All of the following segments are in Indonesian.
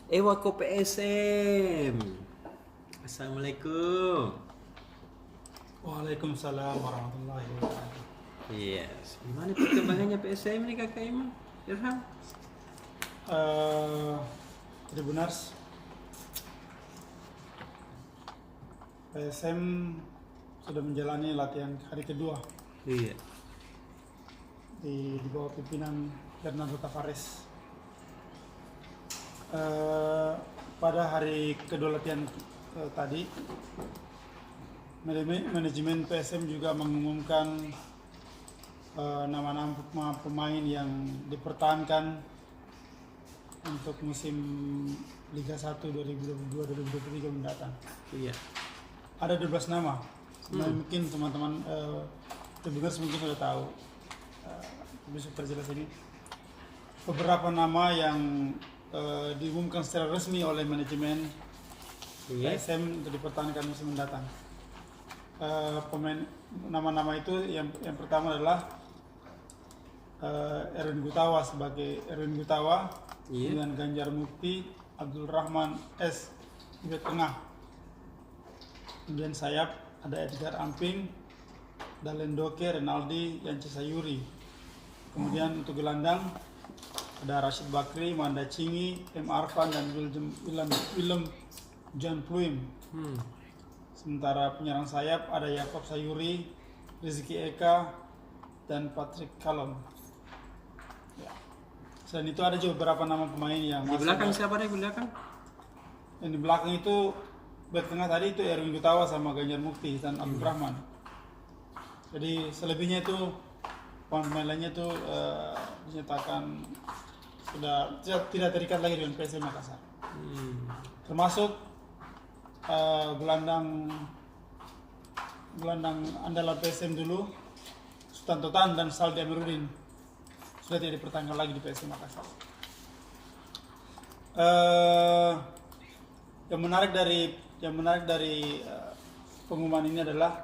Wako PSM. Assalamualaikum. Waalaikumsalam warahmatullahi wabarakatuh. Yes. Gimana perkembangannya PSM nih Kakak Imam? Irham? Tribuners, PSM sudah menjalani latihan hari kedua Iya. di bawah pimpinan Fernando Tavares. Pada hari kedua latihan tadi, manajemen PSM juga mengumumkan nama-nama pemain yang dipertahankan untuk musim Liga 1 2022-2023 mendatang. Iya. Ada 12 nama. Sebenarnya mungkin teman-teman Tribuners mungkin sudah tahu. Bisa perjelas ini. Beberapa nama yang diumumkan secara resmi oleh manajemen Iya. PSM untuk dipertahankan musim mendatang. Pemain nama-nama itu yang pertama adalah Erwin Gutawa sebagai Erwin Gutawa, Iya. dengan Ganjar Mukti, Abdul Rahman S di bek tengah. Kemudian sayap ada Edgar Amping, Dalen Doke, Renaldi, Yance Sayuri. Kemudian untuk gelandang ada Rashid Bakri, Manda Cingi, M Arfan dan Willem John Pluim. Sementara penyerang sayap ada Yakob Sayuri, Rizky Eka, dan Patrick Kalom. Ya. Selain itu ada juga beberapa nama pemain yang Di belakang siapa nih di belakang? yang di belakang itu bek tengah tadi itu Erwin Gutawa sama Ganjar Mukti dan Abdul Rahman. Jadi selebihnya itu pemain lainnya itu dinyatakan sudah tidak terikat lagi dengan PSM Makassar. Termasuk gelandang andalan PSM dulu Sultan Totan dan Saldi Amiruddin sudah tidak dipertahankan lagi di PSM Makassar. Yang menarik dari pengumuman ini adalah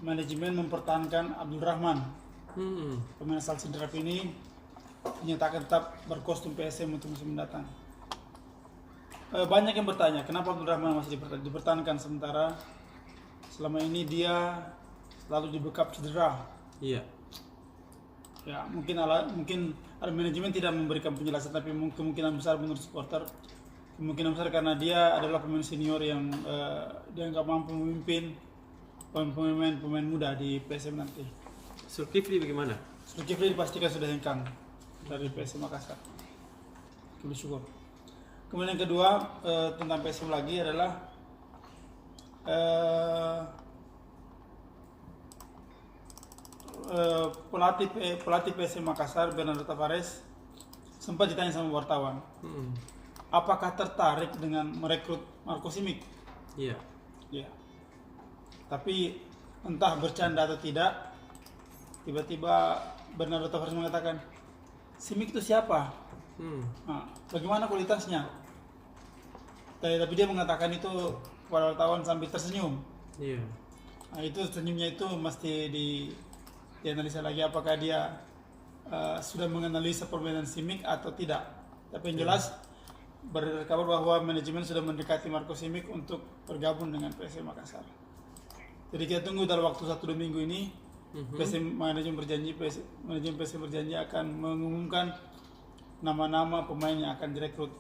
manajemen mempertahankan Abdul Rahman, pemain asal Sidrap ini dinyatakan tetap berkostum PSM untuk musim mendatang. Banyak yang bertanya kenapa Abdul Rahman masih dipertahankan sementara selama ini dia selalu dibekap cedera. Iya. Ya, mungkin ada manajemen tidak memberikan penjelasan, tapi kemungkinan besar menurut supporter kemungkinan besar karena dia adalah pemain senior yang dianggap mampu memimpin pemain muda di PSM nanti. Zulkifli bagaimana? Zulkifli dipastikan sudah hengkang dari PSM Makassar. Syukur. Kemudian yang kedua tentang PSM lagi adalah pelatih PSM Makassar Fernando Tavares sempat ditanya sama wartawan, apakah tertarik dengan merekrut Marco Simic? Iya. Ya. Tapi entah bercanda atau tidak, tiba-tiba Fernando Tavares mengatakan, Simic itu siapa? Nah, bagaimana kualitasnya? Tapi dia mengatakan itu kepada wartawan sambil tersenyum. Iya. Nah, itu senyumnya itu mesti dianalisa lagi apakah dia sudah menganalisa permainan Simic atau tidak. Tapi yang jelas beredar kabar bahwa manajemen sudah mendekati Marco Simic untuk bergabung dengan PSM Makassar. Jadi kita tunggu dalam waktu 1-2 minggu ini. Manajemen PSM berjanji akan mengumumkan nama-nama pemain yang akan direkrut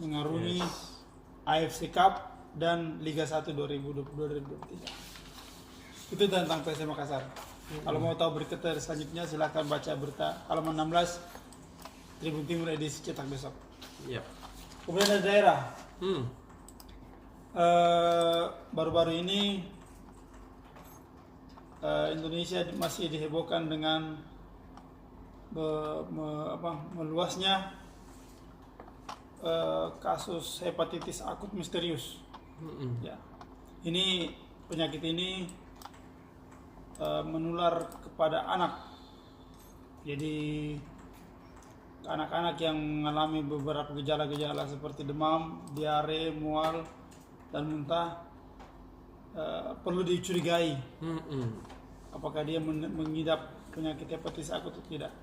mengarungi AFC Cup dan Liga 1 2022-2023. Itu tentang PSM Makassar. Kalau mau tahu berita selanjutnya silahkan baca berita halaman 16 Tribun Timur edisi cetak besok. Iya. Kemudian dari daerah. Baru-baru ini Indonesia masih dihebohkan dengan meluasnya kasus hepatitis akut misterius. Ya. Ini penyakit ini menular kepada anak. Jadi anak-anak yang mengalami beberapa gejala-gejala seperti demam, diare, mual, dan muntah perlu dicurigai apakah dia mengidap penyakit hepatitis akut atau tidak.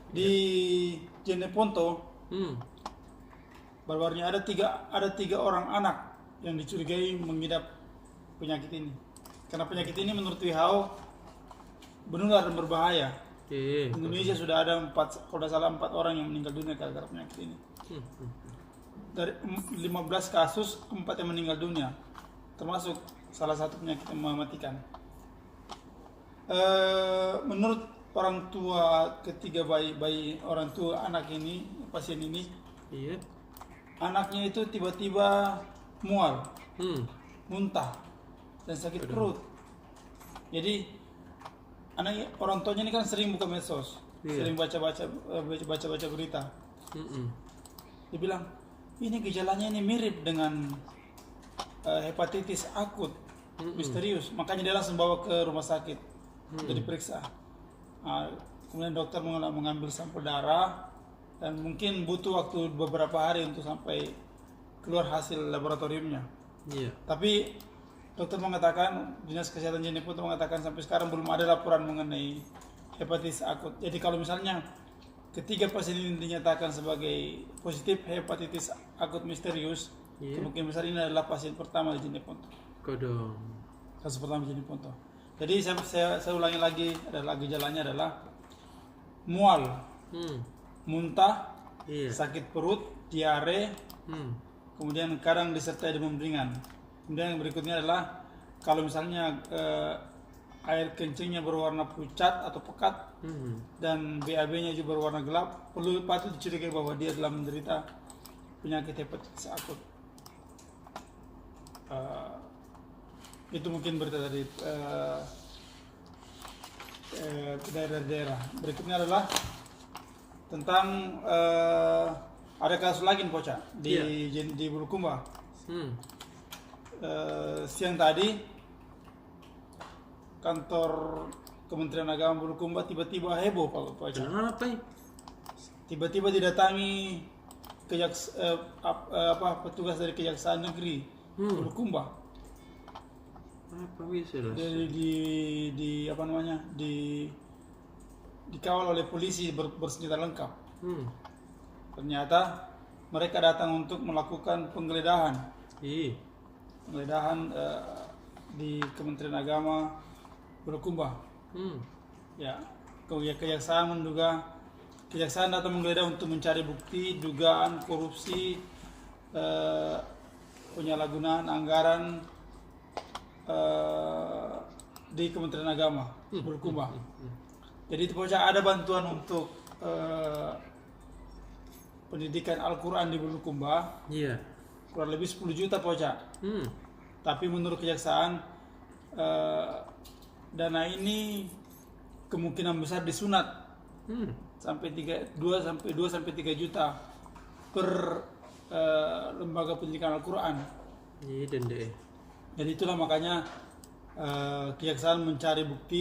Di Jeneponto Hmm. baru-barunya ada tiga orang anak yang dicurigai mengidap penyakit ini. Karena penyakit ini menurut WHO menular dan berbahaya. Iya. Di Indonesia sudah ada kalau tidak salah 4 orang yang meninggal dunia karena penyakit ini. Dari 15 kasus 4 yang meninggal dunia, termasuk salah satu penyakit yang mematikan. Menurut orang tua ketiga bayi orang tua anak ini, pasien ini, Iya. anaknya itu tiba-tiba mual, muntah, dan sakit perut. Jadi orang tuanya ini kan sering buka medsos, Iya. sering baca berita. Dia bilang ini gejalanya ini mirip dengan hepatitis akut misterius, makanya dia langsung bawa ke rumah sakit untuk diperiksa. Kemudian dokter mengambil sampel darah dan mungkin butuh waktu beberapa hari untuk sampai keluar hasil laboratoriumnya. Iya. Tapi dokter mengatakan, Dinas Kesehatan Jeneponto mengatakan sampai sekarang belum ada laporan mengenai hepatitis akut. Jadi kalau misalnya ketiga pasien ini dinyatakan sebagai positif hepatitis akut misterius, Iya. kemungkinan besar ini adalah pasien pertama di Jeneponto. Kodong. Kasus pertama di Jeneponto. Jadi saya ulangi lagi, adalah gejalanya adalah mual, muntah, Iya. sakit perut, diare, kemudian kadang disertai demam ringan. Kemudian yang berikutnya adalah kalau misalnya air kencingnya berwarna pucat atau pekat dan BAB-nya juga berwarna gelap, patut dicurigai bahwa dia telah menderita penyakit hepatitis akut. Itu mungkin berita dari daerah-daerah. Berikutnya adalah tentang ada kasus lagi Poca di Bulukumba. Siang tadi kantor Kementerian Agama Bulukumba tiba-tiba heboh Pak Poca. Kenapa ya? Tiba-tiba didatangi petugas dari Kejaksaan Negeri Bulukumba. Apa bisa lah? Dikawal oleh polisi bersenjata lengkap. Ternyata mereka datang untuk melakukan penggeledahan. Iya. Penggeledahan di Kementerian Agama Bulukumba. Ya, kejaksaan datang menggeledah untuk mencari bukti dugaan korupsi, penyalahgunaan anggaran di Kementerian Agama Bulukumba. Jadi itu Poca ada bantuan untuk pendidikan Al-Quran di Bulukumba. Iya. Kurang lebih 10 juta Poca. Tapi menurut kejaksaan dana ini kemungkinan besar disunat sampai 2 sampai 3 juta per lembaga pendidikan Al-Quran. Iya, dende. Jadi itulah makanya kejaksaan mencari bukti